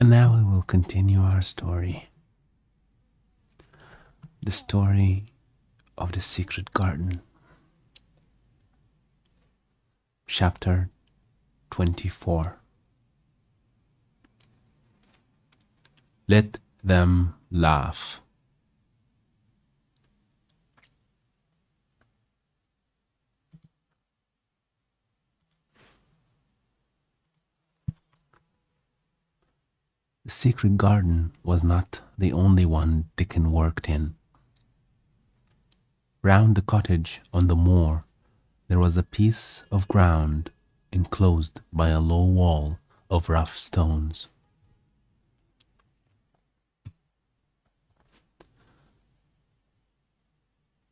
And now we will continue our story. The story of the secret garden. Chapter 24. Let them laugh. The secret garden was not the only one Dickon worked in. Round the cottage on the moor there was a piece of ground enclosed by a low wall of rough stones.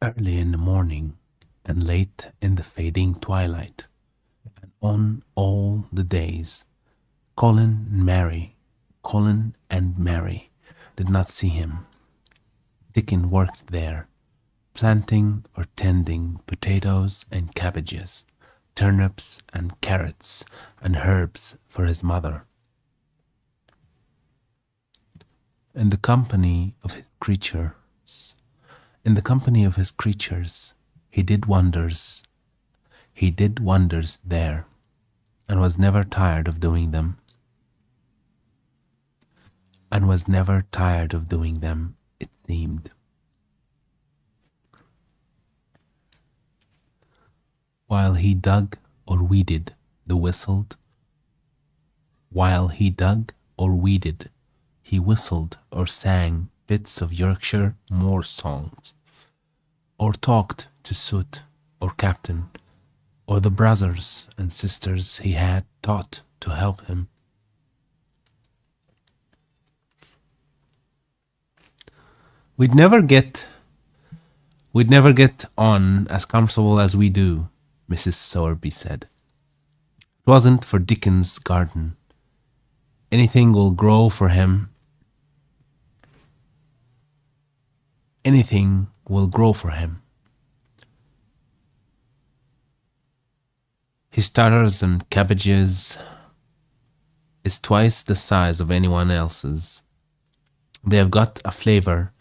Early in the morning and late in the fading twilight, and on all the days, Colin and Mary did not see him. Dickon worked there, planting or tending potatoes and cabbages, turnips and carrots and herbs for his mother. In the company of his creatures, he did wonders. He did wonders there, and was never tired of doing them. It seemed. While he dug or weeded, he whistled or sang bits of Yorkshire moor songs, or talked to Soot or Captain, or the brothers and sisters he had taught to help him. We'd never get on as comfortable as we do, Mrs. Sowerby said. It wasn't for Dickon's garden. Anything will grow for him. His starters and cabbages is twice the size of anyone else's. They have got a flavour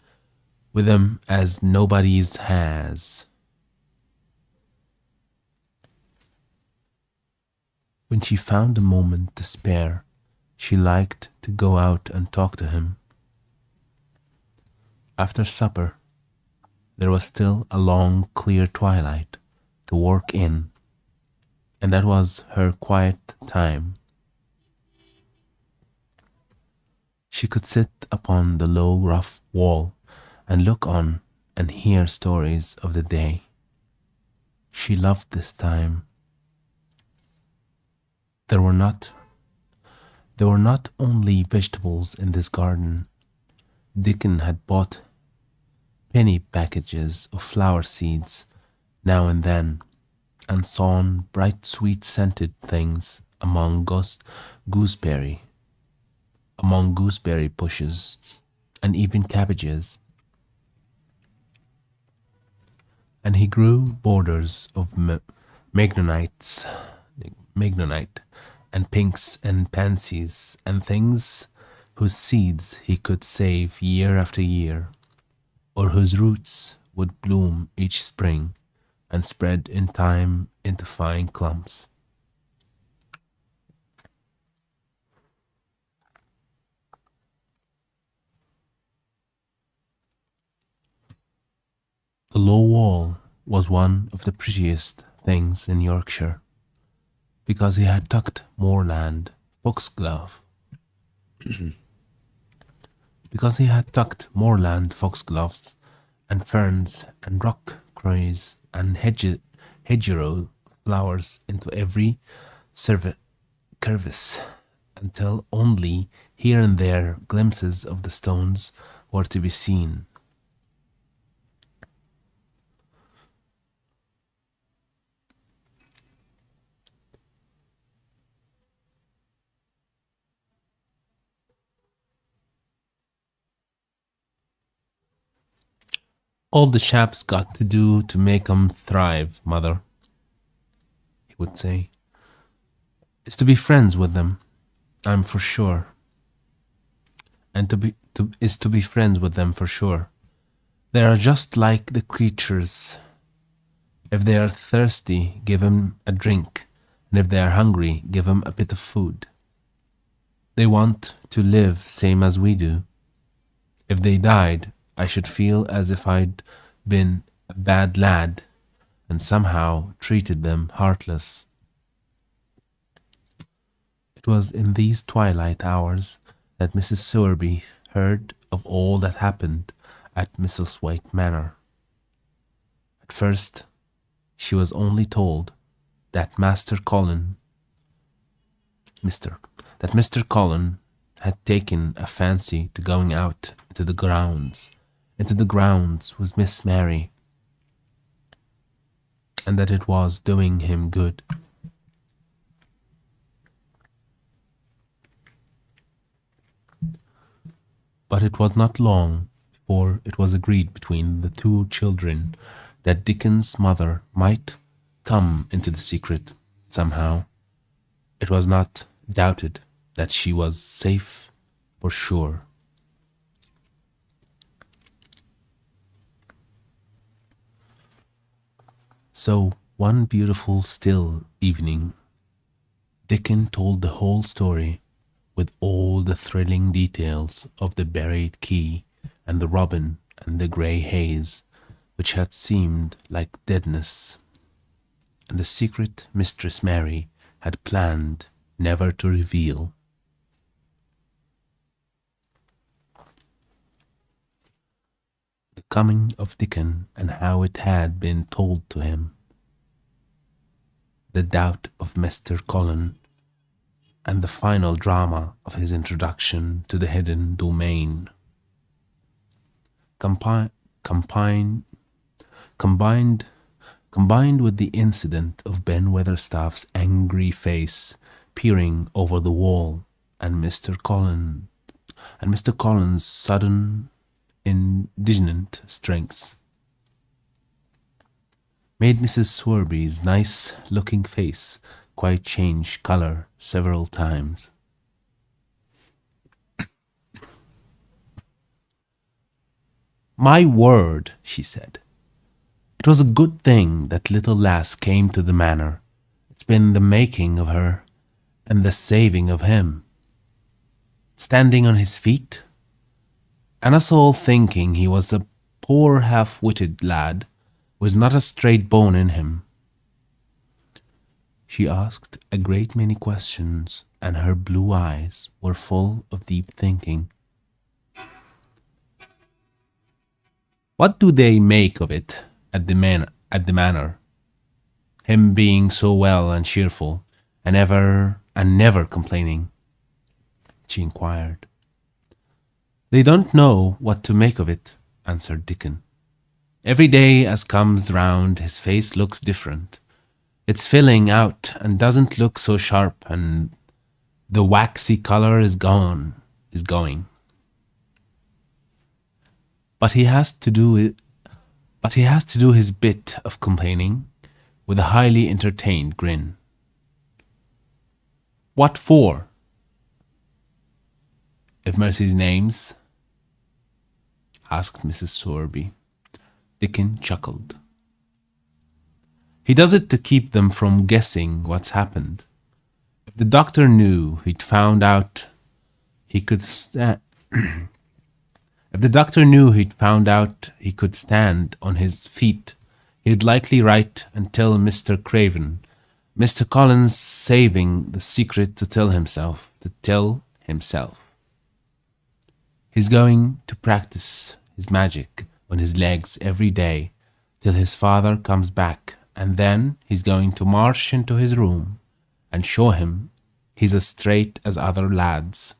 with them as nobody's has. When she found a moment to spare, she liked to go out and talk to him. After supper, there was still a long, clear twilight to work in, and that was her quiet time. She could sit upon the low, rough wall and look on and hear stories of the day. She loved this time. There were not only vegetables in this garden. Dickon had bought penny packages of flower seeds now and then, and sown bright sweet-scented things among gooseberry bushes, and even cabbages. And he grew borders of magnonite and pinks and pansies and things whose seeds he could save year after year, or whose roots would bloom each spring and spread in time into fine clumps. The low wall was one of the prettiest things in Yorkshire, because he had tucked moorland foxglove. Foxgloves and ferns and rock crows and hedgerow flowers into every crevice, until only here and there glimpses of the stones were to be seen. All the chaps got to do to make 'em thrive, mother, he would say, is to be friends with them, I'm for sure. and is to be friends with them for sure. They are just like the creatures. If they are thirsty, give 'em a drink, and if they are hungry, give 'em a bit of food. They want to live same as we do. If they died, I should feel as if I'd been a bad lad and somehow treated them heartless. It was in these twilight hours that Mrs. Sowerby heard of all that happened at Misselthwaite Manor. At first, she was only told that Mr. Colin had taken a fancy to going out into the grounds with Miss Mary, and that it was doing him good. But it was not long before it was agreed between the two children that Dickens's mother might come into the secret somehow. It was not doubted that she was safe for sure. So one beautiful still evening, Dickens told the whole story with all the thrilling details of the buried key and the robin and the grey haze, which had seemed like deadness, and the secret Mistress Mary had planned never to reveal. The coming of Dickon and how it had been told to him, the doubt of Mr. Colin, and the final drama of his introduction to the hidden domain. Combined with the incident of Ben Weatherstaff's angry face peering over the wall and Mr. Colin's sudden indignant strength, made Mrs. Sowerby's nice-looking face quite change colour several times. "My word," she said, "it was a good thing that little lass came to the manor. It's been the making of her and the saving of him. Standing on his feet, and us all thinking he was a poor half-witted lad with not a straight bone in him." She asked a great many questions, and her blue eyes were full of deep thinking. "What do they make of it at the manor? Him being so well and cheerful, and never complaining?" she inquired. "They don't know what to make of it," answered Dickon. "Every day as comes round his face looks different. It's filling out and doesn't look so sharp, and the waxy colour is going. But he has to do his bit of complaining with a highly entertained grin." "What for, if mercy's names?" asked Mrs. Sowerby. Dickon chuckled. "He does it to keep them from guessing what's happened. If the doctor knew he'd found out he could stand on his feet, he'd likely write and tell Mr. Craven, Mr. Collins saving the secret to tell himself. He's going to practice his magic on his legs every day till his father comes back, and then he's going to march into his room and show him he's as straight as other lads.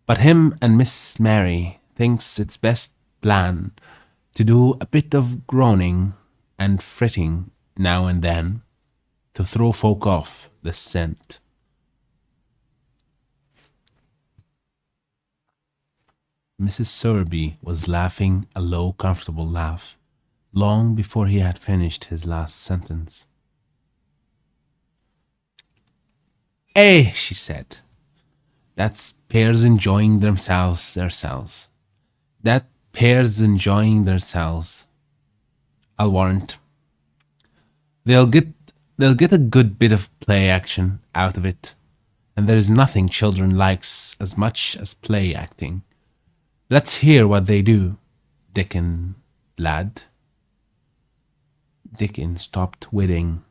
But him and Miss Mary thinks it's best plan to do a bit of groaning and fretting now and then to throw folk off the scent." Mrs. Sowerby was laughing a low, comfortable laugh long before he had finished his last sentence. "Eh," she said, That's pears enjoying themselves. That pears enjoying themselves. I'll warrant. They'll get they'll get a good bit of play action out of it, and there's nothing children likes as much as play acting. Let's hear what they do, Dickon, lad. Dickon stopped weeding.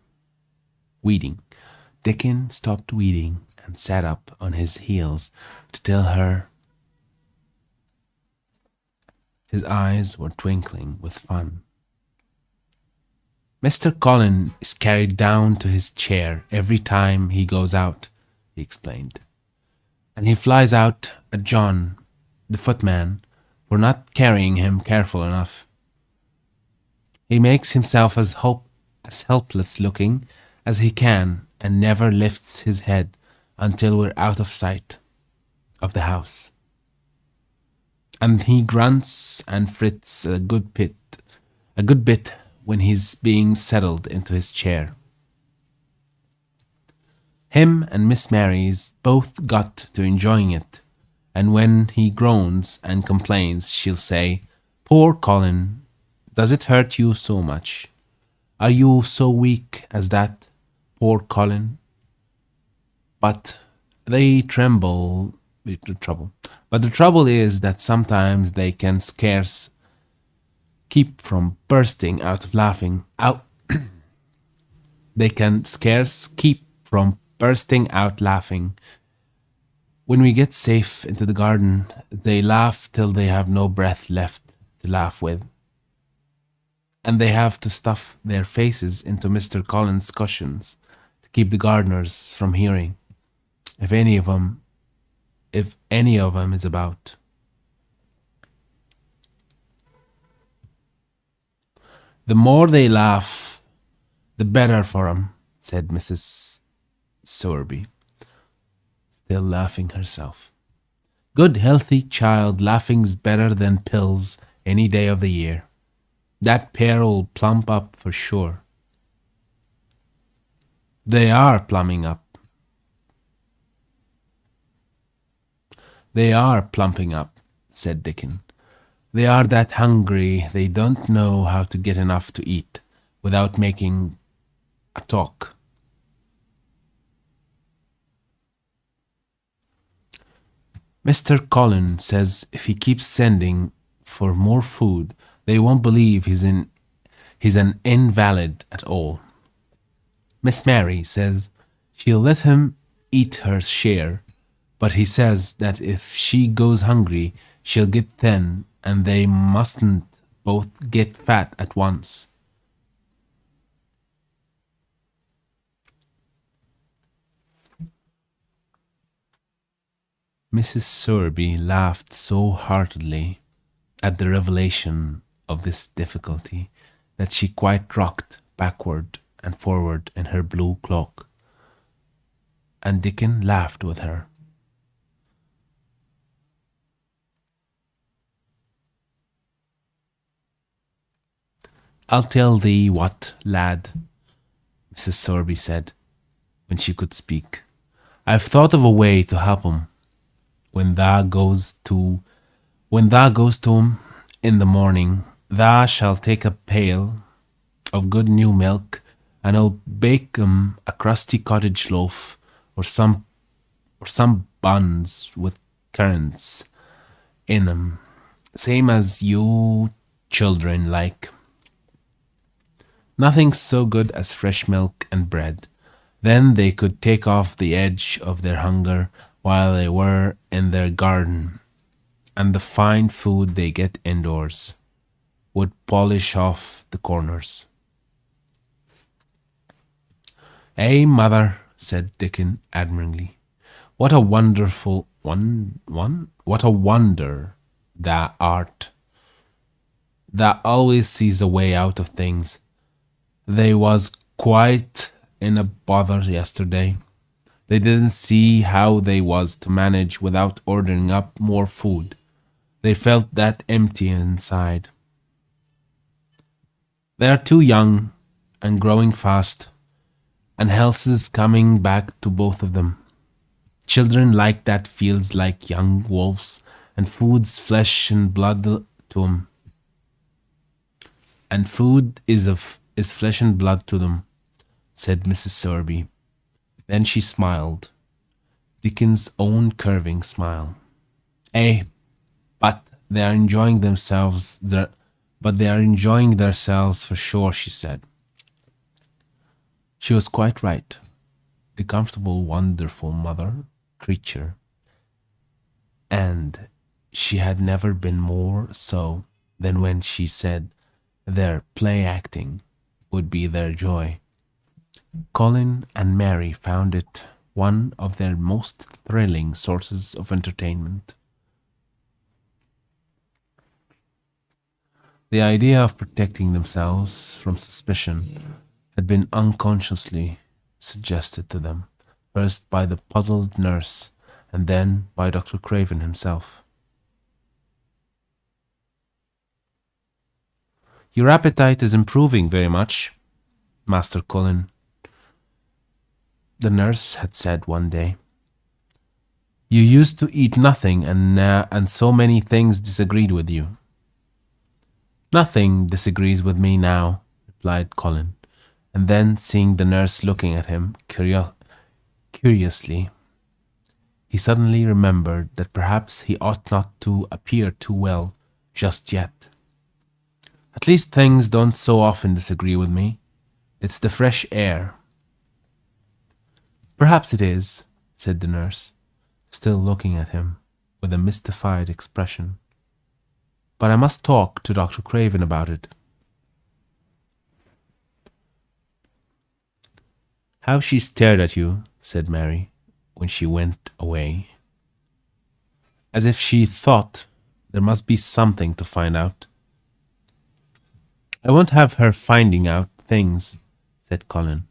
Dickon stopped weeding and sat up on his heels to tell her. His eyes were twinkling with fun. Mr. Colin is carried down to his chair every time he goes out, he explained. And he flies out at John, the footman, for not carrying him careful enough. He makes himself as helpless looking as he can and never lifts his head until we're out of sight of the house. And he grunts and frits a good bit when he's being settled into his chair. Him and Miss Mary's both got to enjoying it, and when he groans and complains, she'll say, "Poor Colin, does it hurt you so much? Are you so weak as that, poor Colin?" But they tremble with the trouble. But the trouble is that sometimes they can scarce keep from bursting out of laughing. They can scarce keep from bursting out laughing. When we get safe into the garden, they laugh till they have no breath left to laugh with. And they have to stuff their faces into Mr. Collins' cushions to keep the gardeners from hearing, if any of them is about. The more they laugh, the better for 'em, said Mrs. Sowerby, still laughing herself. Good healthy child, laughing's better than pills any day of the year. That pair'll plump up for sure. They are plumping up. They are plumping up, said Dickon. They are that hungry they don't know how to get enough to eat without making a talk. Mr. Colin says if he keeps sending for more food, they won't believe he's an invalid at all. Miss Mary says she'll let him eat her share, but he says that if she goes hungry, she'll get thin, and they mustn't both get fat at once. Mrs. Sowerby laughed so heartily at the revelation of this difficulty that she quite rocked backward and forward in her blue cloak, and Dickon laughed with her. I'll tell thee what, lad, Mrs. Sowerby said, when she could speak. I've thought of a way to help 'em. When thou goes to 'em in the morning, thou shall take a pail of good new milk, and I'll bake 'em a crusty cottage loaf, or some buns with currants in 'em, same as you children like. Nothing so good as fresh milk and bread. Then they could take off the edge of their hunger while they were in their garden, and the fine food they get indoors would polish off the corners. "Eh, mother," said Dickon admiringly, "what a wonderful what a wonder thou art. Thou always sees a way out of things. They was quite in a bother yesterday. They didn't see how they was to manage without ordering up more food. They felt that empty inside. They are too young and growing fast, and health is coming back to both of them. Children like that feels like young wolves, and food's flesh and blood to 'em. And food is flesh and blood to them, said Mrs. Sorby. Then she smiled, Dickens' own curving smile. Eh, but they are enjoying themselves. But they are enjoying themselves for sure, she said. She was quite right. The comfortable, wonderful mother creature, and she had never been more so than when she said their play acting would be their joy. Colin and Mary found it one of their most thrilling sources of entertainment. The idea of protecting themselves from suspicion had been unconsciously suggested to them, first by the puzzled nurse and then by Dr. Craven himself. Your appetite is improving very much, Master Colin, the nurse had said one day. You used to eat nothing, and so many things disagreed with you. Nothing disagrees with me now, replied Colin, and then, seeing the nurse looking at him curiously, he suddenly remembered that perhaps he ought not to appear too well just yet. At least things don't so often disagree with me. It's the fresh air. Perhaps it is, said the nurse, still looking at him with a mystified expression. But I must talk to Dr. Craven about it. How she stared at you, said Mary, when she went away, as if she thought there must be something to find out. I won't have her finding out things, said Colin.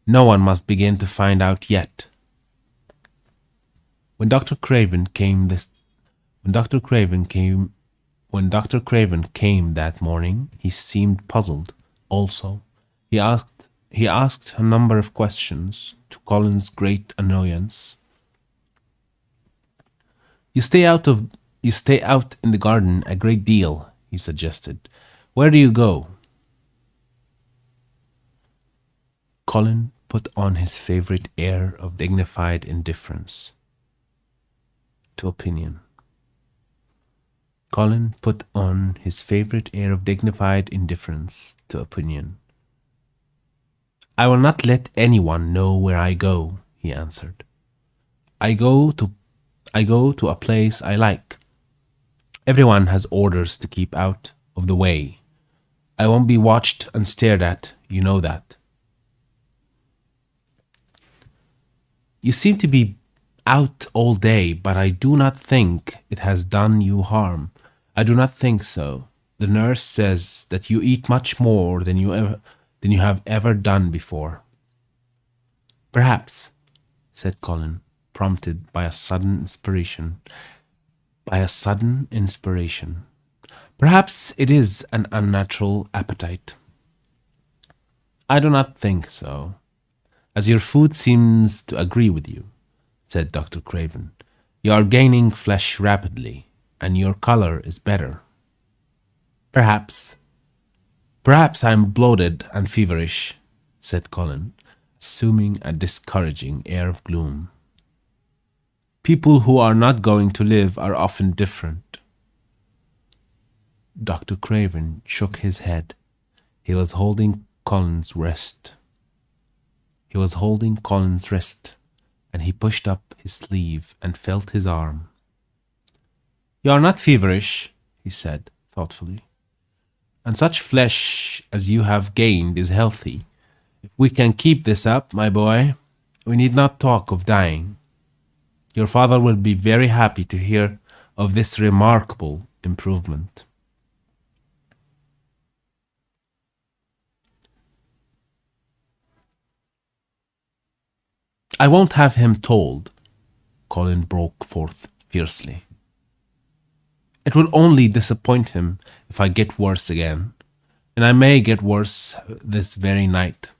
No one must begin to find out yet. When Dr. Craven came that morning, he seemed puzzled also. He asked a number of questions, to Colin's great annoyance. You stay out in the garden a great deal, he suggested. Where do you go? Colin put on his favorite air of dignified indifference to opinion. Colin put on his favorite air of dignified indifference to opinion. I will not let anyone know where I go, he answered. I go to a place I like. Everyone has orders to keep out of the way. I won't be watched and stared at, you know that. You seem to be out all day, but I do not think it has done you harm. I do not think so. The nurse says that you eat much more than you have ever done before. Perhaps, said Colin, prompted by a sudden inspiration. Perhaps it is an unnatural appetite. I do not think so, as your food seems to agree with you, said Dr. Craven. You are gaining flesh rapidly, and your color is better. Perhaps I am bloated and feverish, said Colin, assuming a discouraging air of gloom. People who are not going to live are often different. Dr. Craven shook his head. He was holding Colin's wrist. And he pushed up his sleeve and felt his arm. You are not feverish, he said thoughtfully. And such flesh as you have gained is healthy. If we can keep this up, my boy, we need not talk of dying. Your father will be very happy to hear of this remarkable improvement. I won't have him told, Colin broke forth fiercely. It will only disappoint him if I get worse again, and I may get worse this very night.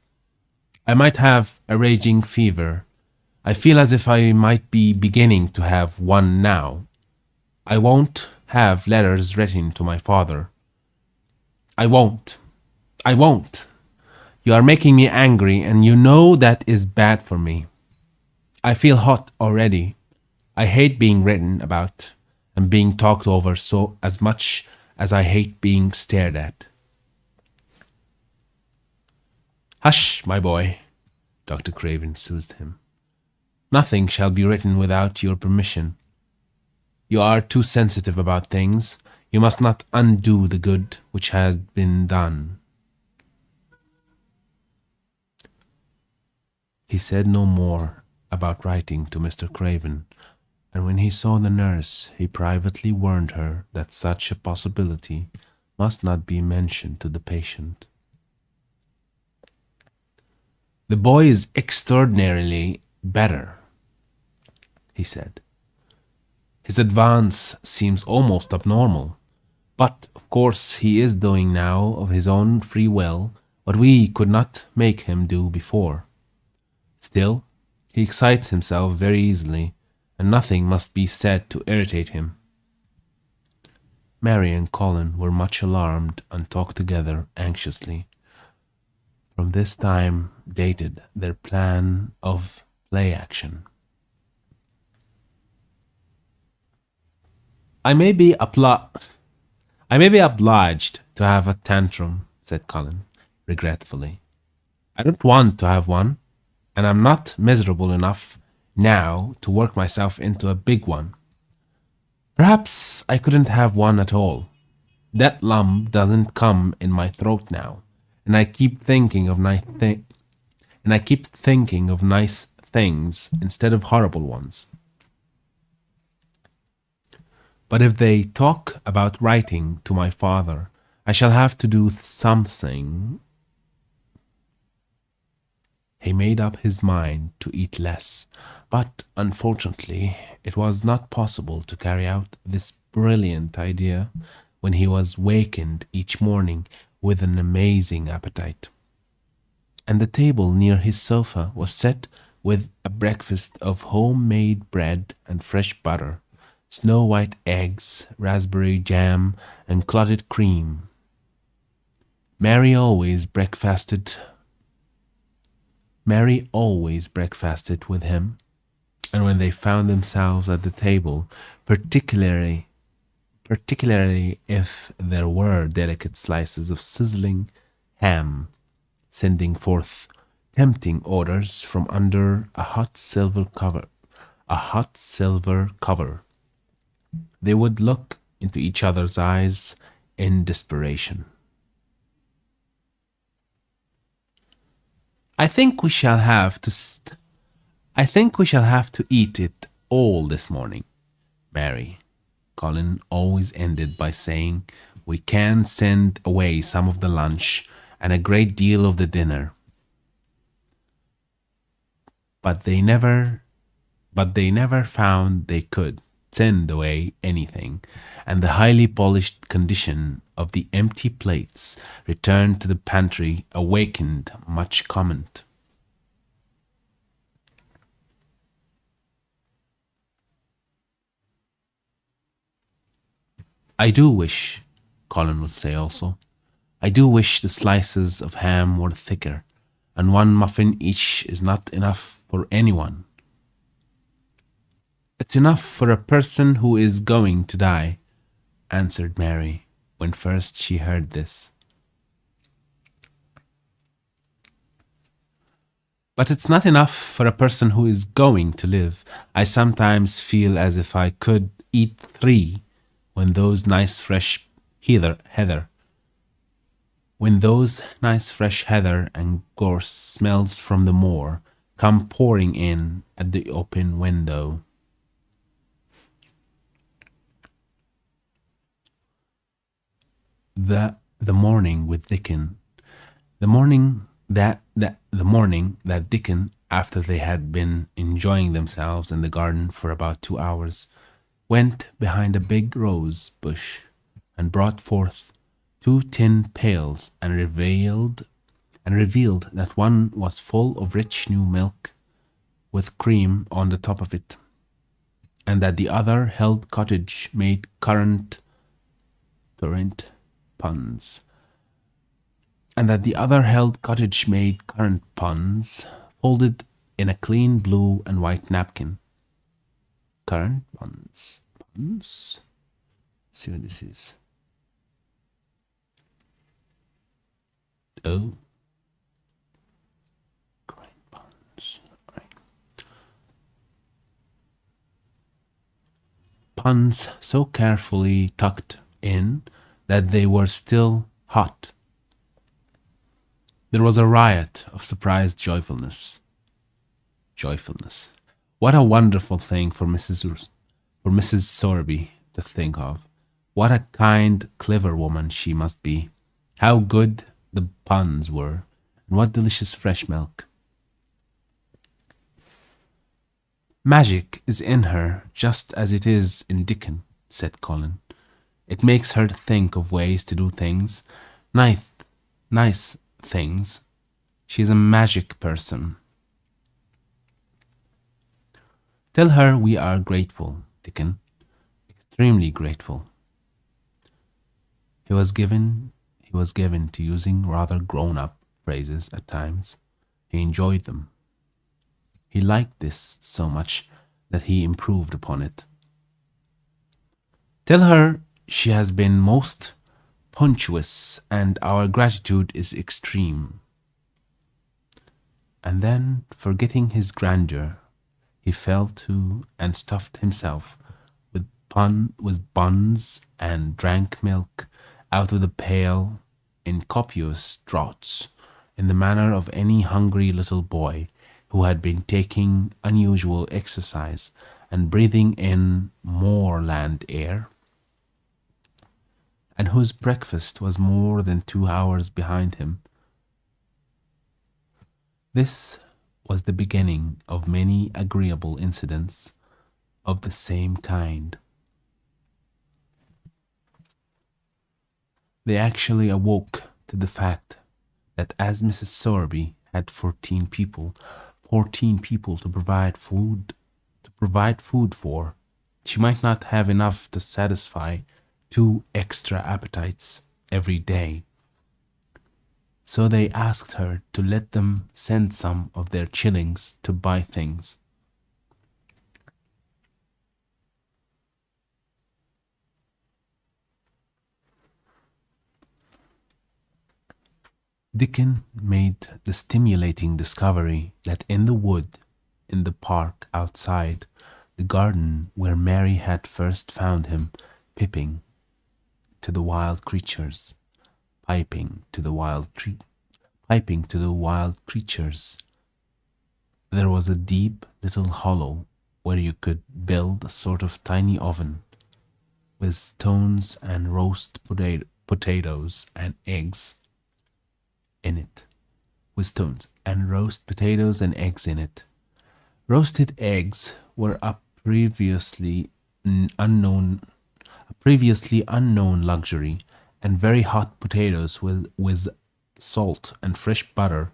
I might have a raging fever, I feel as if I might be beginning to have one now. I won't have letters written to my father. I won't. I won't. You are making me angry, and you know that is bad for me. I feel hot already. I hate being written about and being talked over so as much as I hate being stared at. Hush, my boy, Dr. Craven soothed him. Nothing shall be written without your permission. You are too sensitive about things. You must not undo the good which has been done. He said no more about writing to Mr. Craven, and when he saw the nurse, he privately warned her that such a possibility must not be mentioned to the patient. The boy is extraordinarily better, he said. His advance seems almost abnormal, but of course he is doing now of his own free will what we could not make him do before. Still, he excites himself very easily, and nothing must be said to irritate him. Mary and Colin were much alarmed and talked together anxiously. From this time dated their plan of play action. I may be obliged to have a tantrum, said Colin, regretfully. I don't want to have one, and I'm not miserable enough now to work myself into a big one. Perhaps I couldn't have one at all. That lump doesn't come in my throat now, and I keep thinking of nice things instead of horrible ones. But if they talk about writing to my father, I shall have to do something. He made up his mind to eat less, but unfortunately it was not possible to carry out this brilliant idea when he was wakened each morning with an amazing appetite. And the table near his sofa was set with a breakfast of homemade bread and fresh butter, snow-white eggs, raspberry jam, and clotted cream. Mary always breakfasted with him, and when they found themselves at the table, particularly if there were delicate slices of sizzling ham, sending forth tempting odors from under a hot silver cover, they would look into each other's eyes in desperation. I think we shall have to eat it all this morning, Mary. Colin always ended by saying, we can send away some of the lunch and a great deal of the dinner. But they never found they could send away anything, and the highly polished condition of the empty plates returned to the pantry awakened much comment. I do wish, Colin would say also, I do wish the slices of ham were thicker, and one muffin each is not enough for anyone. It's enough for a person who is going to die, answered Mary, when first she heard this. But it's not enough for a person who is going to live. I sometimes feel as if I could eat 3 when those nice fresh heather and gorse smells from the moor come pouring in at the open window. The morning with Dickon, the morning that Dickon, after they had been enjoying themselves in the garden for about 2 hours, went behind a big rose bush and brought forth 2 tin pails and revealed that one was full of rich new milk with cream on the top of it, and that the other held cottage-made currant puns, and that the other held cottage-made currant puns folded in a clean blue and white napkin. Currant puns. Puns? Let's see what this is. Oh. Currant puns. Right. Puns so carefully tucked in that they were still hot. There was a riot of surprised joyfulness. Joyfulness. What a wonderful thing for Mrs. Sorby to think of. What a kind, clever woman she must be. How good the puns were, and what delicious fresh milk. Magic is in her just as it is in Dickon, said Colin. It makes her think of ways to do things, nice things. She's a magic person. Tell her we are grateful, Dickon, extremely grateful. He was given to using rather grown-up phrases at times. He enjoyed them. He liked this so much that he improved upon it. Tell her she has been most punctuous and our gratitude is extreme. And then, forgetting his grandeur, he fell to and stuffed himself with buns and drank milk out of the pail in copious draughts, in the manner of any hungry little boy who had been taking unusual exercise and breathing in moorland air, and whose breakfast was more than 2 hours behind him. This was the beginning of many agreeable incidents of the same kind. They actually awoke to the fact that as Mrs. Sowerby had 14 people to provide food for, she might not have enough to satisfy 2 extra appetites every day. So they asked her to let them send some of their shillings to buy things. Dickon made the stimulating discovery that in the wood, in the park outside, the garden where Mary had first found him, piping to the wild creatures, piping to the wild creatures, there was a deep little hollow where you could build a sort of tiny oven with stones and roast potatoes and eggs in it. Roasted eggs were a previously unknown luxury, and very hot potatoes with salt and fresh butter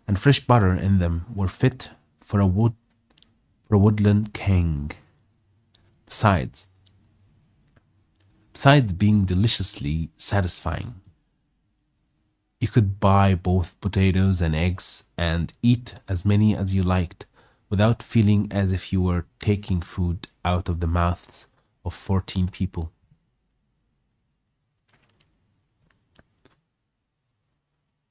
in them were fit for a woodland king. Besides being deliciously satisfying, you could buy both potatoes and eggs and eat as many as you liked without feeling as if you were taking food out of the mouths of 14 people.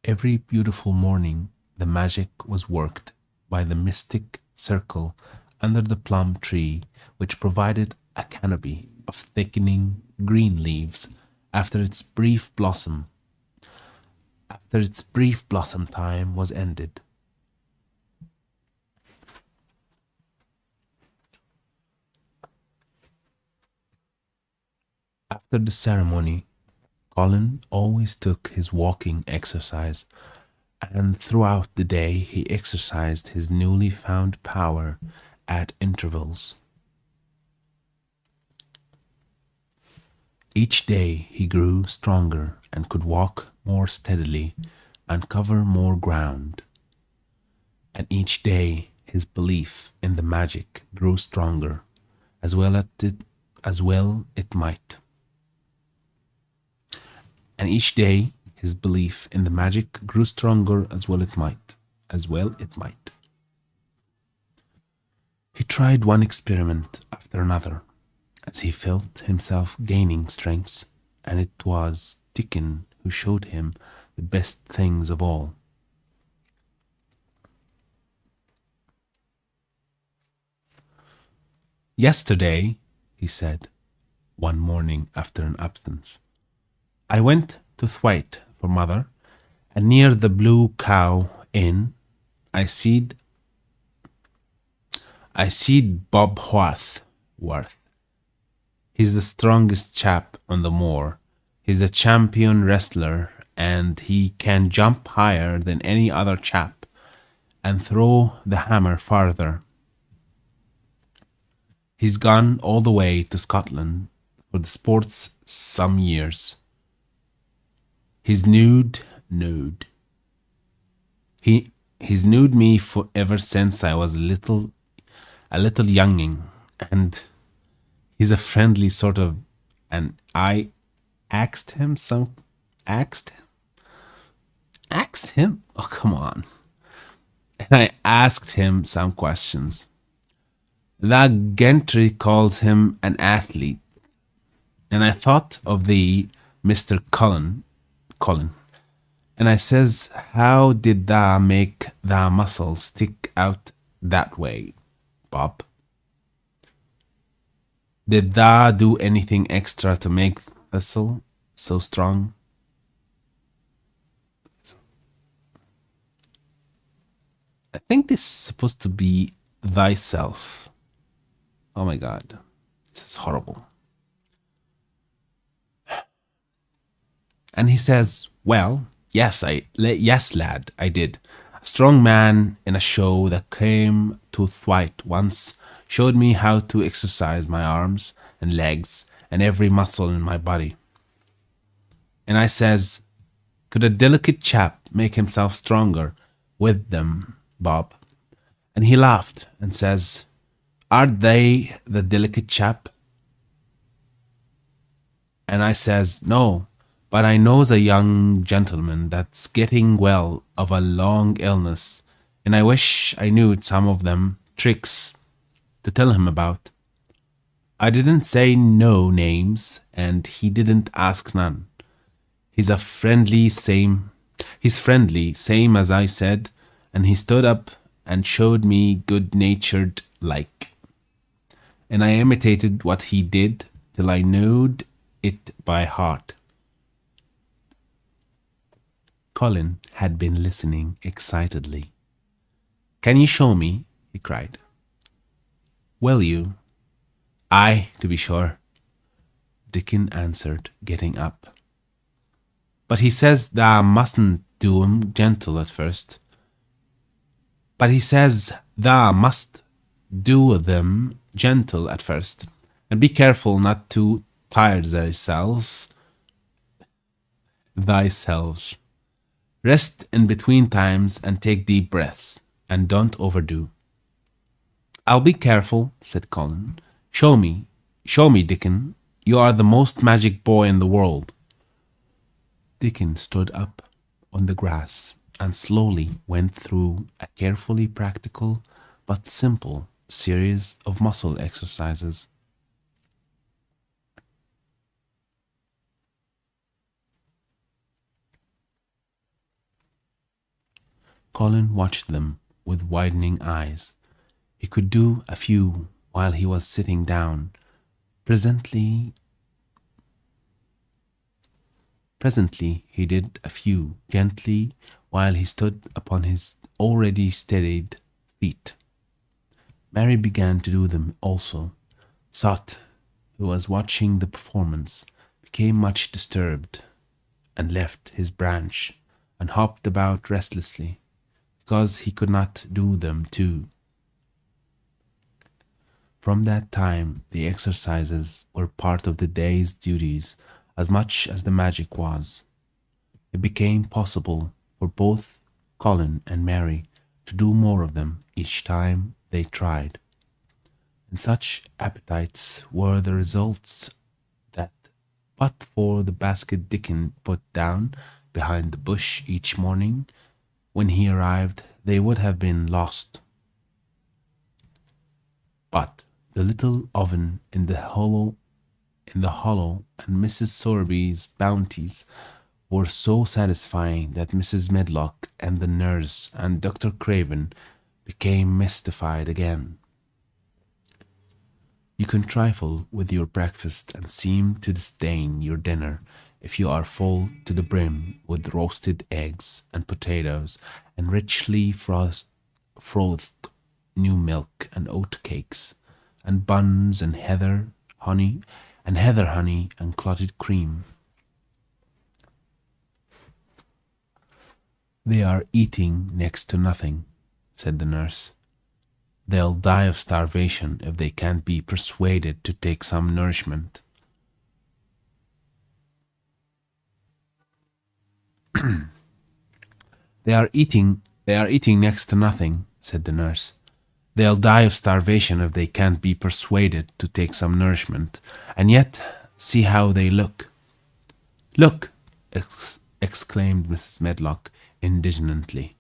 Every beautiful morning the magic was worked by the mystic circle under the plum tree, which provided a canopy of thickening green leaves after its brief blossom time was ended. After the ceremony, Colin always took his walking exercise, and throughout the day he exercised his newly found power at intervals. Each day he grew stronger and could walk more steadily and cover more ground. And each day his belief in the magic grew stronger, as well it might. And each day his belief in the magic grew stronger, as well it might. He tried one experiment after another as he felt himself gaining strength, and it was Dickon who showed him the best things of all. Yesterday, he said, one morning after an absence, I went to Thwaite for mother, and near the Blue Cow Inn, I seed Bob Worth. He's the strongest chap on the moor. He's a champion wrestler, and he can jump higher than any other chap and throw the hammer farther. He's gone all the way to Scotland for the sports some years. He's nude. He's nude me for ever since I was a little younging, and he's a friendly sort of, and I asked him. Oh, come on. And I asked him some questions. The gentry calls him an athlete, and I thought of the Mr. Colin, and I says, how did thou make the muscle stick out that way, Bob? Did thou do anything extra to make vessel so strong? I think this is supposed to be thyself. Oh my God, this is horrible. And he says, well, yes, lad, I did. A strong man in a show that came to Thwaite once showed me how to exercise my arms and legs and every muscle in my body. And I says, could a delicate chap make himself stronger with them, Bob? And he laughed and says, aren't they the delicate chap? And I says, no, but I knows a young gentleman that's getting well of a long illness, and I wish I knew some of them tricks to tell him about. I didn't say no names, and he didn't ask none. He's friendly, same as I said, and he stood up and showed me good-natured like. And I imitated what he did till I knowed it by heart. Colin had been listening excitedly. Can you show me? He cried. Will you? Aye, to be sure, Dickon answered, getting up. But he says thou mustn't do 'em gentle at first. But he says thou must do them gentle at first, and be careful not to tire thyself. Rest in between times and take deep breaths, and don't overdo. I'll be careful, said Colin. Show me, Dickon. You are the most magic boy in the world. Dickon stood up on the grass and slowly went through a carefully practical but simple series of muscle exercises. Colin watched them with widening eyes. He could do a few while he was sitting down. Presently he did a few gently while he stood upon his already steadied feet. Mary began to do them also. Sot, who was watching the performance, became much disturbed and left his branch and hopped about restlessly, because he could not do them too. From that time, the exercises were part of the day's duties as much as the magic was. It became possible for both Colin and Mary to do more of them each time they tried. And such appetites were the results that, but for the basket Dickon put down behind the bush each morning when he arrived, they would have been lost. But the little oven in the hollow and Mrs. Sowerby's bounties were so satisfying that Mrs. Medlock and the nurse and Dr. Craven became mystified again. You can trifle with your breakfast and seem to disdain your dinner if you are full to the brim with roasted eggs and potatoes and richly frothed new milk and oat cakes and buns and honey and clotted cream. They are eating next to nothing, said the nurse. They'll die of starvation if they can't be persuaded to take some nourishment. They are eating next to nothing, said the nurse. They'll die of starvation if they can't be persuaded to take some nourishment. And yet, see how they look. Look, exclaimed Mrs. Medlock indignantly.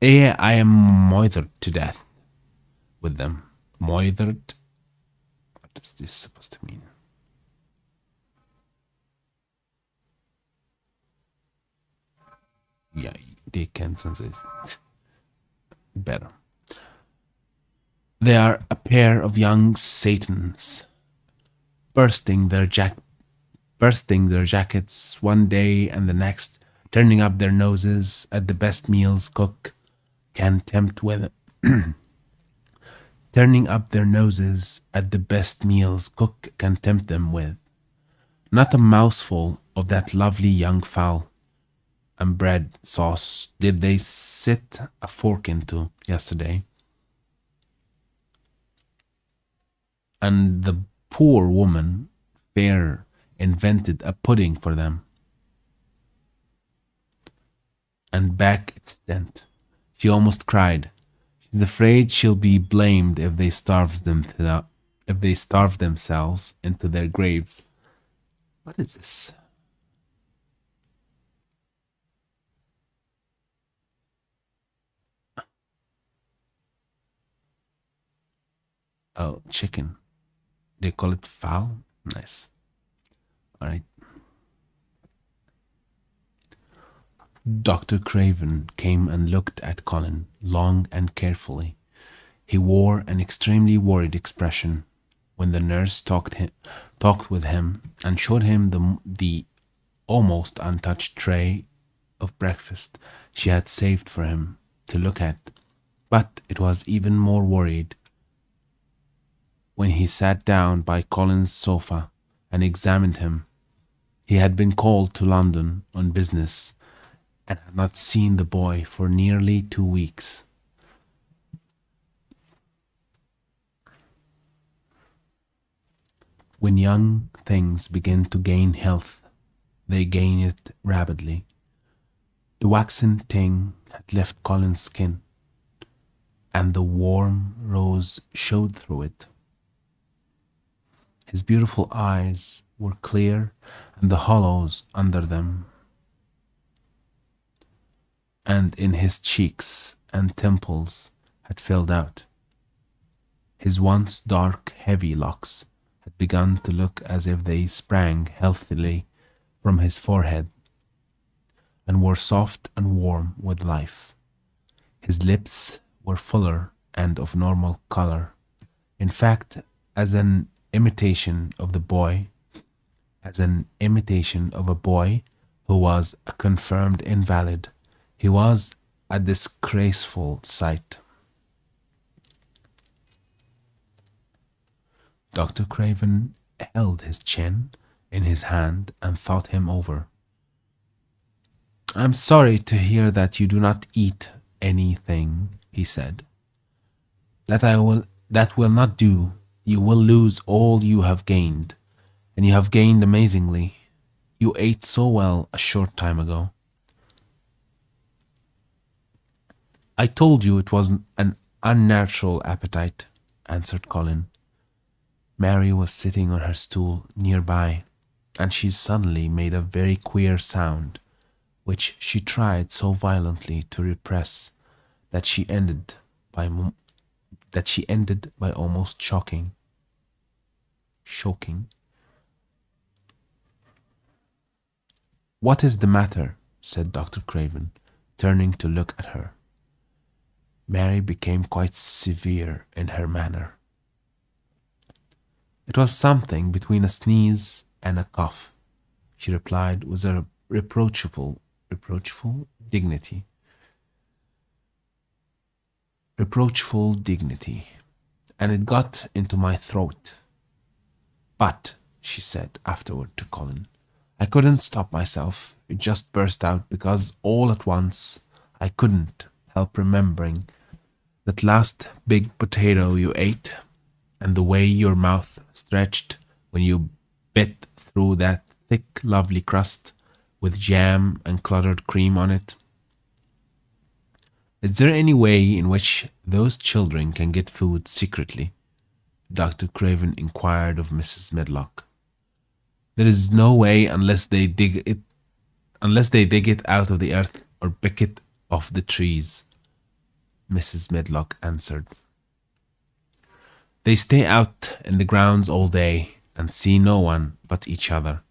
I am moithered to death with them. Moithered? What is this supposed to mean? Yeah, they can translate it better. They are a pair of young Satans, bursting their jackets one day and the next, turning up their noses at the best meals cook can tempt with turning up their noses at the best meals cook can tempt them with. Not a mouthful of that lovely young fowl and bread sauce did they sit a fork into yesterday. And the poor woman fair invented a pudding for them. And back it sent. She almost cried. She's afraid she'll be blamed if they starve themselves into their graves. What is this? Oh, chicken. They call it fowl? Nice. All right. Dr. Craven came and looked at Colin long and carefully. He wore an extremely worried expression when the nurse talked with him and showed him the almost untouched tray of breakfast she had saved for him to look at. But it was even more worried when he sat down by Colin's sofa and examined him. He had been called to London on business and had not seen the boy for nearly 2 weeks. When young things begin to gain health, they gain it rapidly. The waxen thing had left Colin's skin, and the warm rose showed through it. His beautiful eyes were clear, and the hollows under them, and in his cheeks and temples had filled out. His once dark, heavy locks had begun to look as if they sprang healthily from his forehead and were soft and warm with life. His lips were fuller and of normal color. In fact, as an imitation of a boy who was a confirmed invalid, he was a disgraceful sight. Dr. Craven held his chin in his hand and thought him over. "I'm sorry to hear that you do not eat anything," he said. That will not do. You will lose all you have gained, and you have gained amazingly. You ate so well a short time ago." I told you it was an unnatural appetite, answered Colin. Mary was sitting on her stool nearby, and she suddenly made a very queer sound, which she tried so violently to repress that by she ended by almost choking. What is the matter? Said Dr. Craven, turning to look at her. Mary became quite severe in her manner. It was something between a sneeze and a cough, she replied with a reproachful dignity. Reproachful dignity, and it got into my throat. But, she said afterward to Colin, I couldn't stop myself. It just burst out because all at once I couldn't help remembering that last big potato you ate and the way your mouth stretched when you bit through that thick, lovely crust with jam and clotted cream on it. Is there any way in which those children can get food secretly? Dr. Craven inquired of Mrs. Medlock. There is no way unless they dig it out of the earth or pick it off the trees, Mrs. Medlock answered. They stay out in the grounds all day and see no one but each other.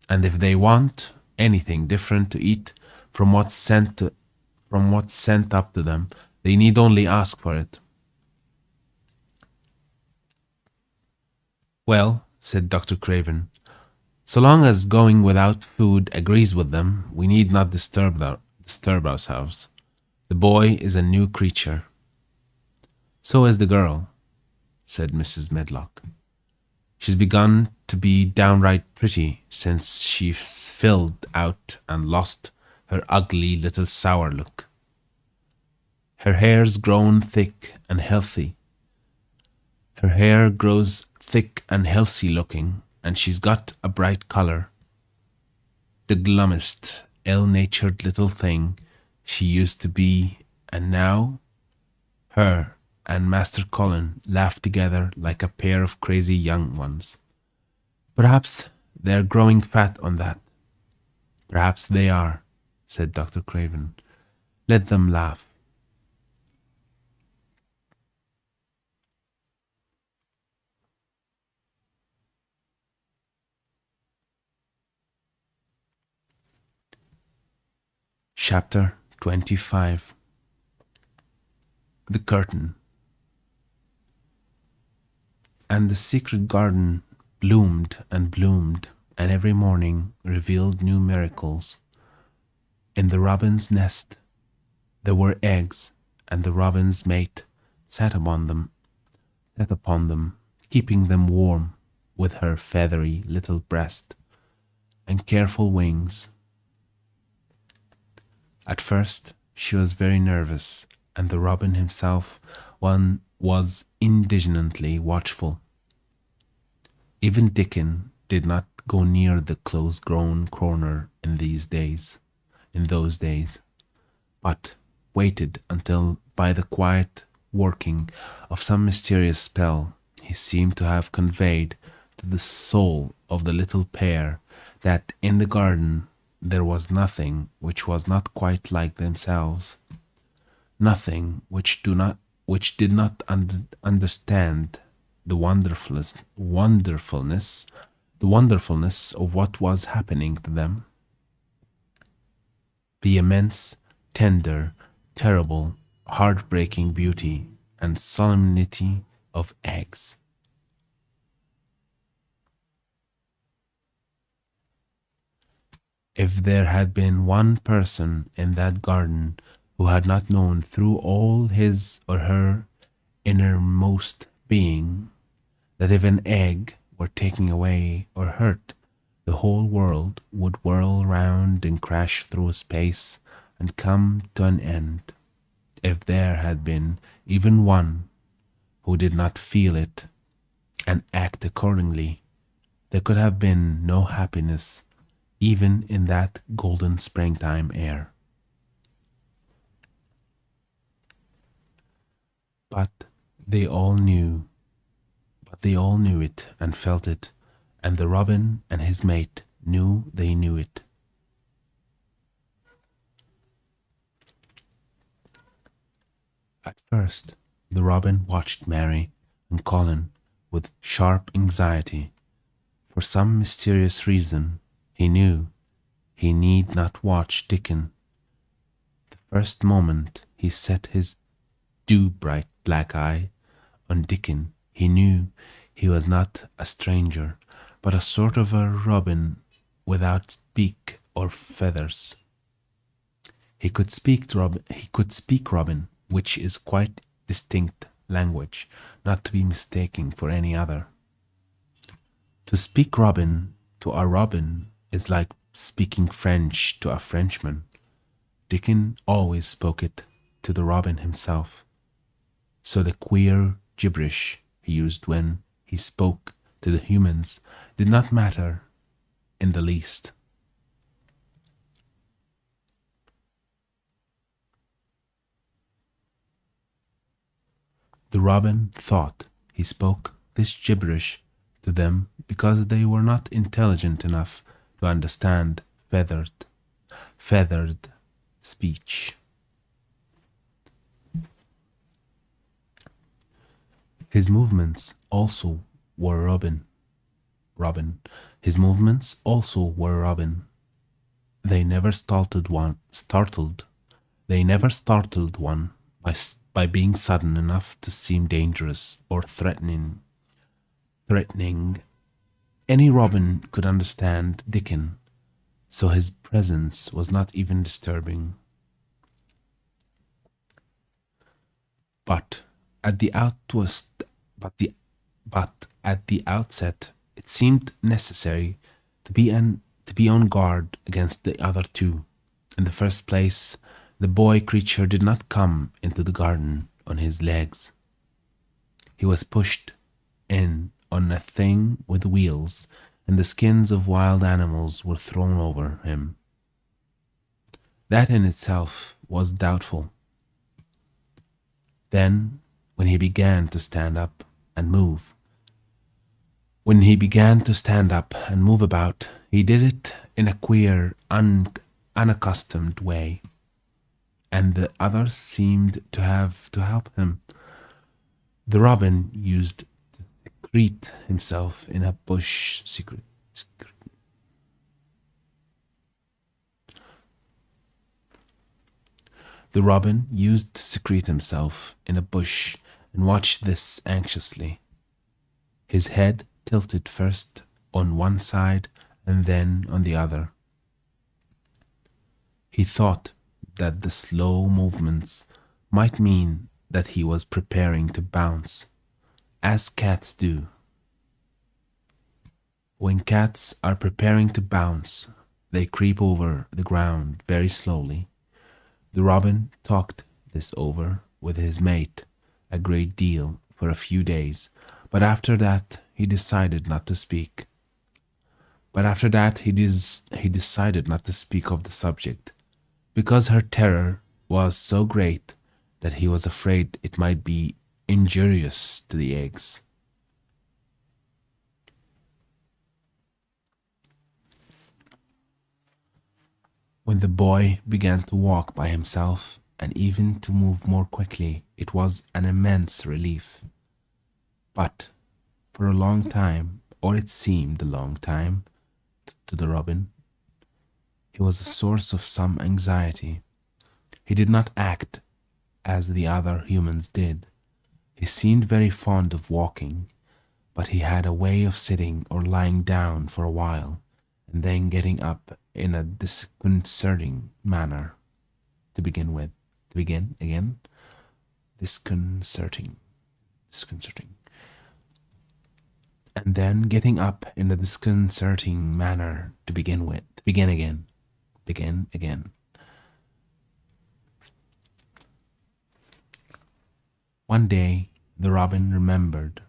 And if they want anything different to eat from what's sent up to them, they need only ask for it. Well, said Dr. Craven, so long as going without food agrees with them, we need not disturb ourselves. The boy is a new creature. So is the girl, said Mrs. Medlock. She's begun to be downright pretty since she filled out and lost her ugly little sour look. Her hair's grown thick and healthy. Her hair grows thick and healthy looking, and she's got a bright color. The glummest, ill-natured little thing she used to be, and now her and Master Colin laugh together like a pair of crazy young ones. Perhaps they're growing fat on that. Perhaps they are, said Dr. Craven. Let them laugh. Chapter 25. The Curtain. And the secret garden bloomed, and every morning revealed new miracles. In the robin's nest there were eggs, and the robin's mate sat upon them, keeping them warm with her feathery little breast and careful wings. At first she was very nervous, and the robin himself was indignantly watchful. Even Dickon did not go near the close-grown corner in those days, but waited until, by the quiet working of some mysterious spell, he seemed to have conveyed to the soul of the little pair that in the garden there was nothing which was not quite like themselves, nothing which did not understand the wonderfulness of what was happening to them, the immense, tender, terrible, heartbreaking beauty and solemnity of eggs. If there had been one person in that garden who had not known through all his or her innermost being that if an egg were taken away or hurt, the whole world would whirl round and crash through space and come to an end. If there had been even one who did not feel it and act accordingly, there could have been no happiness even in that golden springtime air. But they all knew, but they all knew it and felt it, and the robin and his mate knew they knew it. At first, the robin watched Mary and Colin with sharp anxiety. For some mysterious reason, he knew he need not watch Dickon. The first moment he set his dew-bright black eye on Dickon, he knew he was not a stranger, but a sort of a robin without beak or feathers. He could speak Robin, which is quite distinct language, not to be mistaken for any other. To speak Robin to a Robin is like speaking French to a Frenchman. Dickon always spoke it to the Robin himself, so the queer gibberish he used when he spoke to the humans did not matter in the least. The robin thought he spoke this gibberish to them because they were not intelligent enough to understand feathered speech. His movements also were Robin. His movements also were Robin. They never startled one. They never startled one by being sudden enough to seem dangerous or threatening. Any robin could understand Dickon, so his presence was not even disturbing. But at the outset, it seemed necessary to be on guard against the other two. In the first place, the boy creature did not come into the garden on his legs. He was pushed in on a thing with wheels, and the skins of wild animals were thrown over him. That in itself was doubtful. Then, when he began to stand up and move about, he did it in a queer, unaccustomed way, and the others seemed to have to help him. The robin used to secrete himself in a bush. The robin used to secrete himself in a bush and watched this anxiously, his head tilted first on one side and then on the other. He thought that the slow movements might mean that he was preparing to bounce, as cats do. When cats are preparing to bounce, they creep over the ground very slowly. The robin talked this over with his mate a great deal for a few days, but after that he decided not to speak. He decided not to speak of the subject, because her terror was so great that he was afraid it might be injurious to the eggs. When the boy began to walk by himself and even to move more quickly, it was an immense relief. But for a long time, or it seemed a long time to the robin, he was a source of some anxiety. He did not act as the other humans did. He seemed very fond of walking, but he had a way of sitting or lying down for a while and then getting up in a disconcerting manner to begin again. Disconcerting. And then getting up in a disconcerting manner to begin again. One day, the robin remembered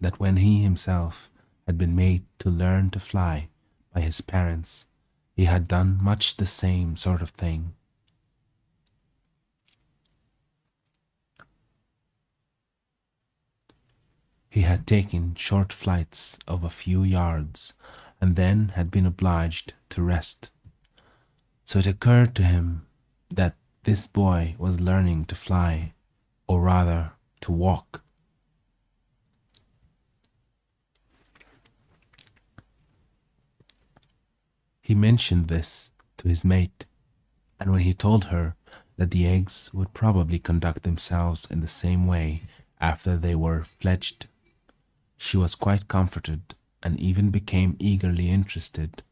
that when he himself had been made to learn to fly by his parents, he had done much the same sort of thing. He had taken short flights of a few yards and then had been obliged to rest. So it occurred to him that this boy was learning to fly, or rather to walk. He mentioned this to his mate, and when he told her that the eggs would probably conduct themselves in the same way after they were fledged, she was quite comforted and even became eagerly interested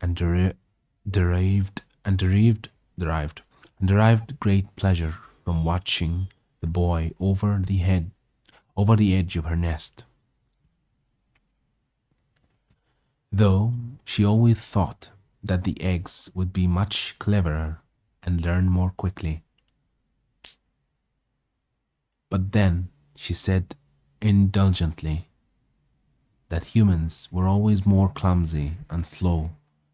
and derived great pleasure from watching the boy over the edge of her nest. Though she always thought that the eggs would be much cleverer and learn more quickly. But then she said indulgently that humans were always more clumsy and slow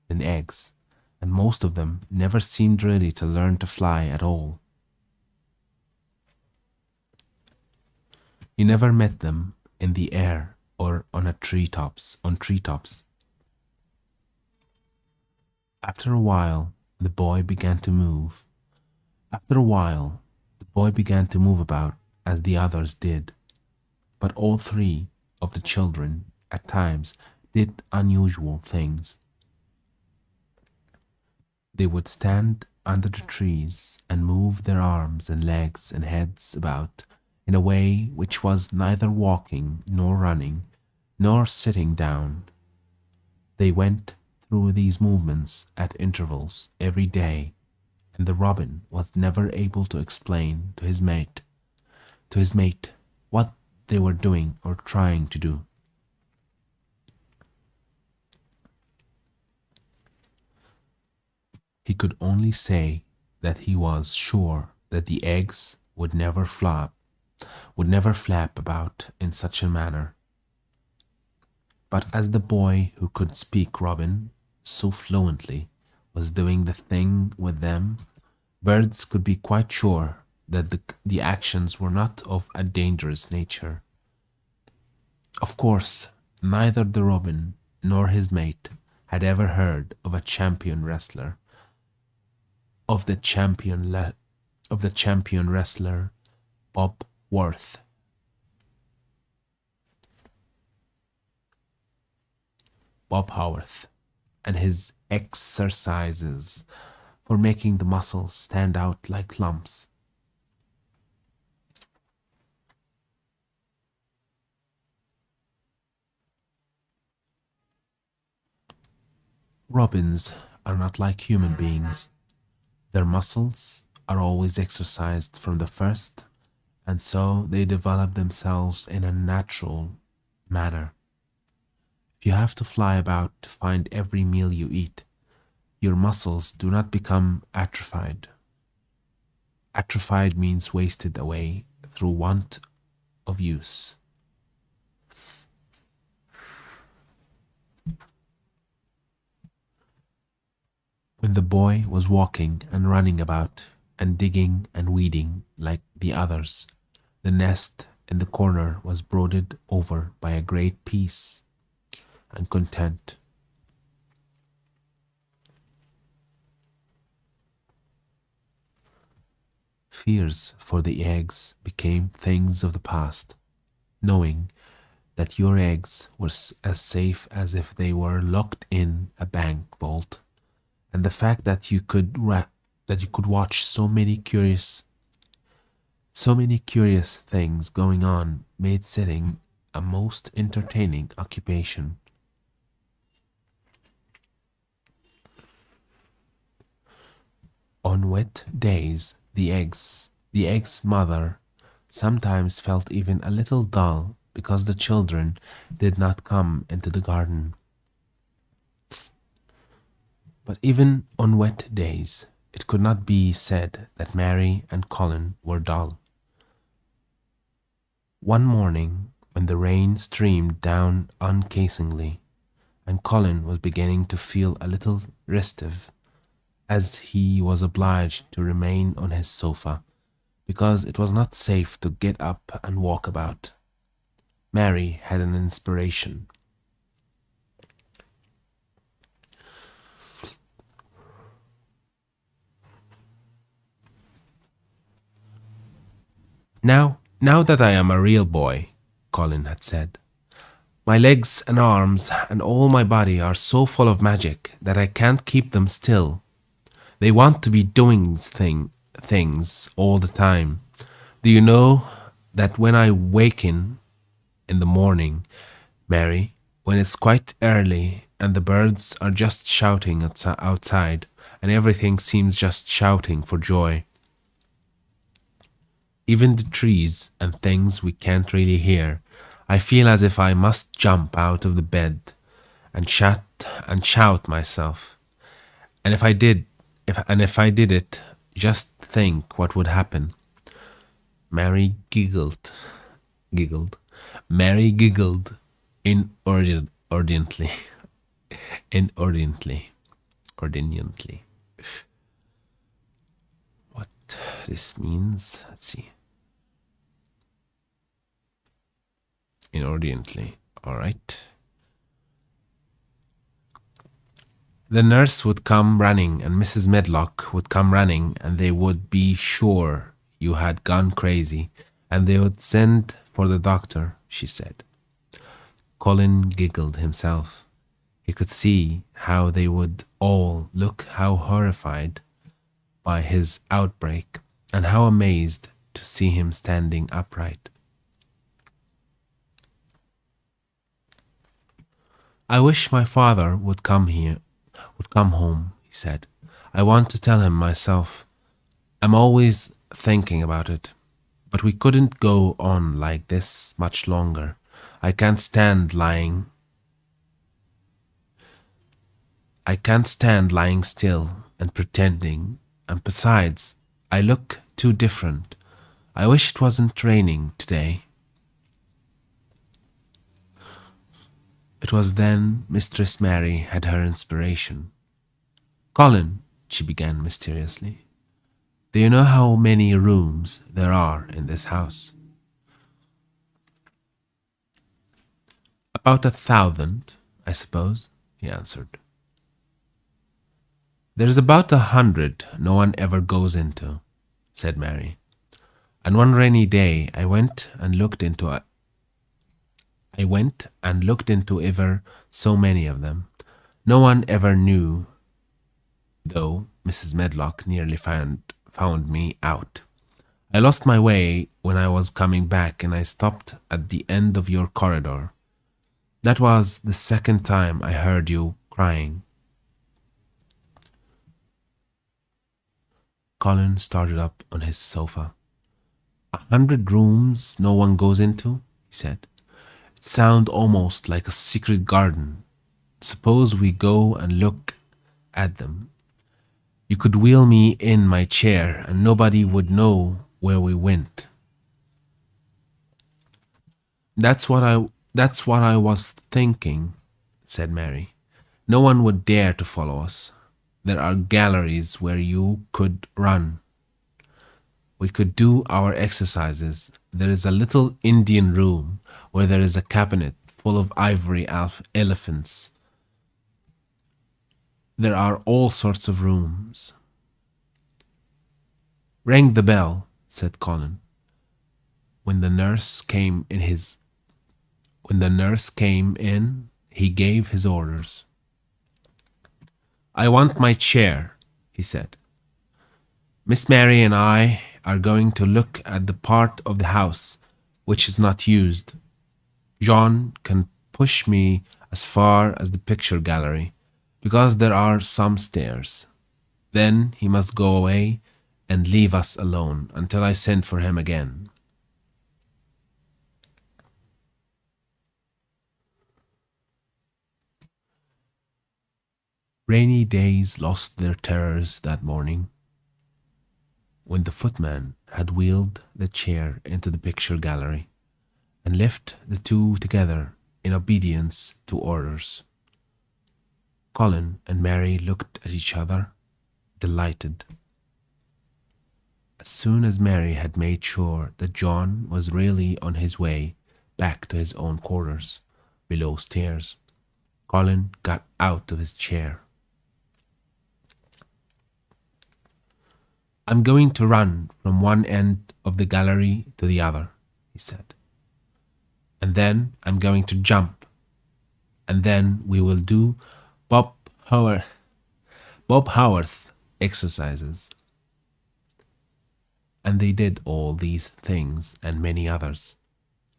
than eggs, and most of them never seemed ready to learn to fly at all. You never met them in the air or on treetops. After a while, the boy began to move. After a while, the boy began to move about as the others did, but all three of the children at times did unusual things. They would stand under the trees and move their arms and legs and heads about in a way which was neither walking nor running nor sitting down. They went through these movements at intervals every day, and the robin was never able to explain to his mate what they were doing or trying to do. He could only say that he was sure that the eggs would never flap about in such a manner. But as the boy who could speak Robin so fluently was doing the thing with them, birds could be quite sure that the actions were not of a dangerous nature. Of course, neither the robin nor his mate had ever heard of a champion wrestler, of the champion wrestler Bob Worth. Bob Howarth, and his exercises for making the muscles stand out like lumps. Robins are not like human beings. Their muscles are always exercised from the first, and so they develop themselves in a natural manner. If you have to fly about to find every meal you eat, your muscles do not become atrophied. Atrophied means wasted away through want of use. When the boy was walking and running about and digging and weeding like the others, the nest in the corner was brooded over by a great peace and content. Fears for the eggs became things of the past, knowing that your eggs were as safe as if they were locked in a bank vault, and the fact that you could watch so many curious things going on made sitting a most entertaining occupation. On wet days, the egg's mother sometimes felt even a little dull because the children did not come into the garden. But even on wet days, it could not be said that Mary and Colin were dull. One morning, when the rain streamed down unceasingly, and Colin was beginning to feel a little restive, as he was obliged to remain on his sofa, because it was not safe to get up and walk about. Mary had an inspiration. Now that I am a real boy, Colin had said, my legs and arms and all my body are so full of magic that I can't keep them still. They want to be doing things all the time. Do you know that when I waken in the morning, Mary, when it's quite early and the birds are just shouting outside and everything seems just shouting for joy, even the trees and things we can't really hear, I feel as if I must jump out of the bed and shout myself. And if I did it, just think what would happen. Mary giggled. Mary giggled inordinately. Inordinately. What this means? Let's see. Inordinately. All right. The nurse would come running and Mrs. Medlock would come running and they would be sure you had gone crazy and they would send for the doctor, she said. Colin giggled himself. He could see how they would all look how horrified by his outbreak and how amazed to see him standing upright. I wish my father would come home, he said. I want to tell him myself. I'm always thinking about it. But we couldn't go on like this much longer. I can't stand lying still and pretending. And besides, I look too different. I wish it wasn't raining today. It was then Mistress Mary had her inspiration. Colin, she began mysteriously, do you know how many rooms there are in this house? About 1,000, I suppose, he answered. There's about 100 no one ever goes into, said Mary. And one rainy day I went and looked into ever so many of them. No one ever knew, though Mrs. Medlock nearly found me out. I lost my way when I was coming back and I stopped at the end of your corridor. That was the second time I heard you crying. Colin started up on his sofa. 100 rooms no one goes into, he said. It sounds almost like a secret garden. Suppose we go and look at them. You could wheel me in my chair and nobody would know where we went. That's what I was thinking, said Mary. No one would dare to follow us. There are galleries where you could run. We could do our exercises. There is a little Indian room where there is a cabinet full of ivory elephants. There are all sorts of rooms. Ring the bell, said Colin. When the nurse came in, he gave his orders. I want my chair, he said. Miss Mary and I are going to look at the part of the house which is not used. John can push me as far as the picture gallery, because there are some stairs. Then he must go away and leave us alone until I send for him again. Rainy days lost their terrors that morning. When the footman had wheeled the chair into the picture gallery and left the two together in obedience to orders, Colin and Mary looked at each other, delighted. As soon as Mary had made sure that John was really on his way back to his own quarters below stairs. Colin got out of his chair. I'm going to run from one end of the gallery to the other, he said. And then I'm going to jump. And then we will do Bob Howarth exercises. And they did all these things and many others.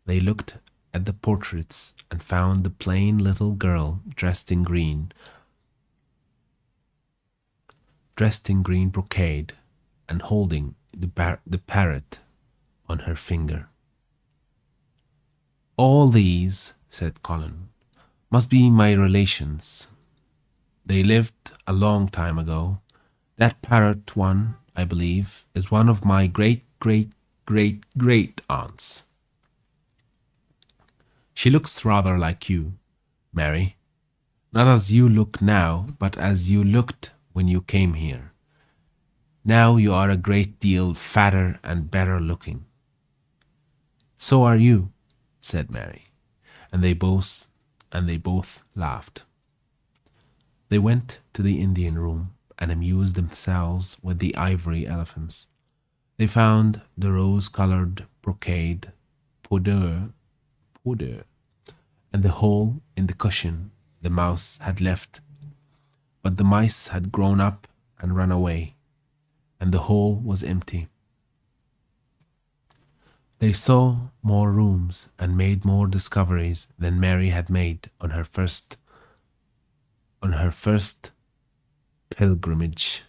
They looked at the portraits and found the plain little girl dressed in green brocade and holding the parrot on her finger. All these, said Colin, must be my relations. They lived a long time ago. That parrot one, I believe, is one of my great aunts. She looks rather like you, Mary. Not as you look now, but as you looked when you came here. Now you are a great deal fatter and better looking. So are you, said Mary, and they both laughed. They went to the Indian room and amused themselves with the ivory elephants. They found the rose-colored brocade poudre, and the hole in the cushion the mouse had left. But the mice had grown up and run away, and the hole was empty. They saw more rooms and made more discoveries than Mary had made on her first pilgrimage.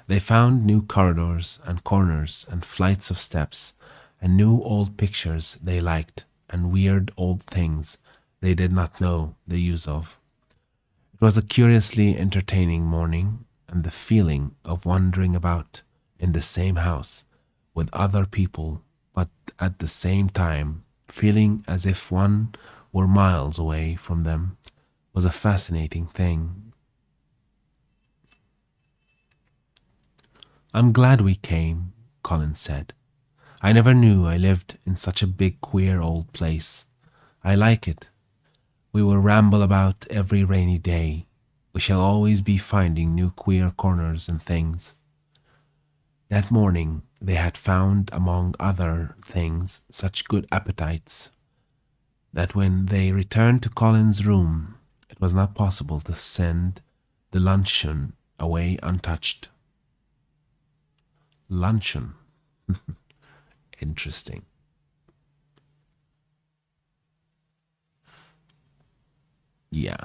They found new corridors and corners and flights of steps and new old pictures they liked and weird old things they did not know the use of. It was a curiously entertaining morning, and the feeling of wandering about in the same house with other people, but at the same time feeling as if one were miles away from them, was a fascinating thing. I'm glad we came, Colin said. I never knew I lived in such a big, queer old place. I like it. We will ramble about every rainy day. We shall always be finding new queer corners and things. That morning they had found, among other things, such good appetites that when they returned to Colin's room, it was not possible to send the luncheon away untouched. Luncheon. Interesting. Yeah.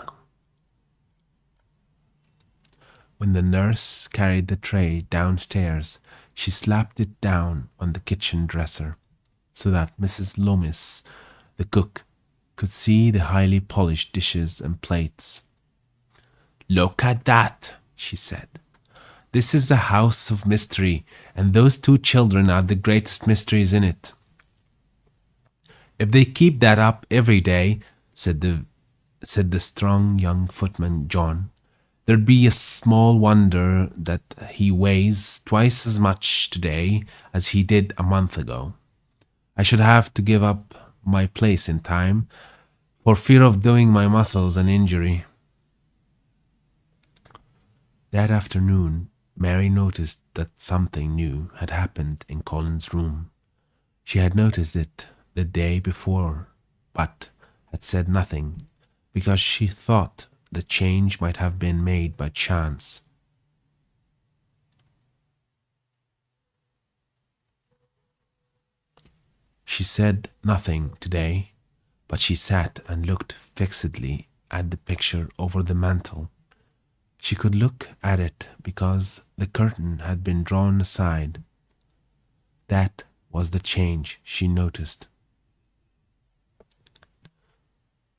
When the nurse carried the tray downstairs, she slapped it down on the kitchen dresser so that Mrs. Loomis, the cook, could see the highly polished dishes and plates. Look at that, she said. This is a house of mystery, and those two children are the greatest mysteries in it. If they keep that up every day, said the strong young footman John, there'd be a small wonder that he weighs twice as much today as he did a month ago. I should have to give up my place in time for fear of doing my muscles an injury. That afternoon, Mary noticed that something new had happened in Colin's room. She had noticed it the day before, but had said nothing because she thought the change might have been made by chance. She said nothing today, but she sat and looked fixedly at the picture over the mantel. She could look at it because the curtain had been drawn aside. That was the change she noticed.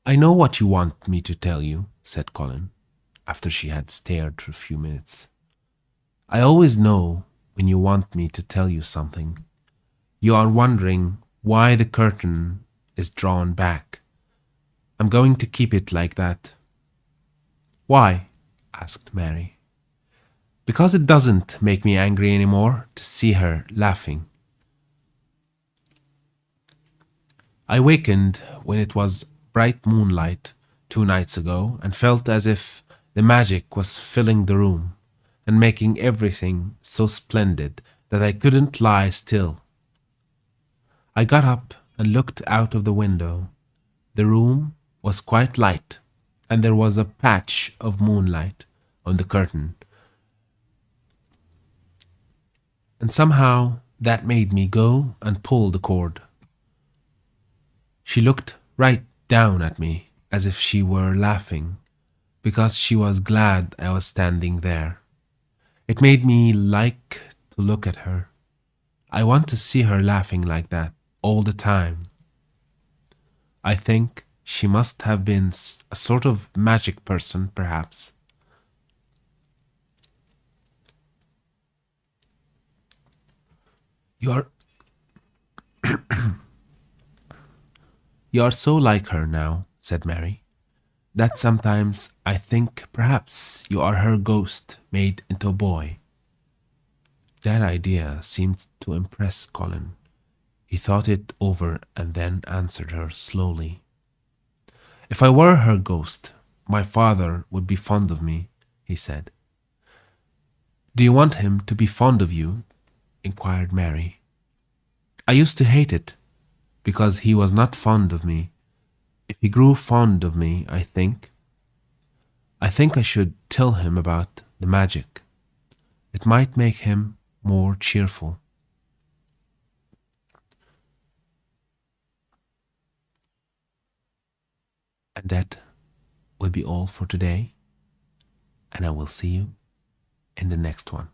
I know what you want me to tell you, said Colin, after she had stared for a few minutes. I always know when you want me to tell you something. You are wondering why the curtain is drawn back. I'm going to keep it like that. Why? Asked Mary. Because it doesn't make me angry anymore to see her laughing. I wakened when it was bright moonlight 2 nights ago and felt as if the magic was filling the room and making everything so splendid that I couldn't lie still. I got up and looked out of the window. The room was quite light, and there was a patch of moonlight on the curtain, and somehow that made me go and pull the cord. She looked right down at me as if she were laughing, because she was glad I was standing there. It made me like to look at her. I want to see her laughing like that all the time. I think she must have been a sort of magic person, perhaps. You are you are so like her now, said Mary, that sometimes I think perhaps you are her ghost made into a boy. That idea seemed to impress Colin. He thought it over and then answered her slowly. If I were her ghost, my father would be fond of me, he said. Do you want him to be fond of you? Inquired Mary. I used to hate it, because he was not fond of me. If he grew fond of me, I think I should tell him about the magic. It might make him more cheerful. And that will be all for today, and I will see you in the next one.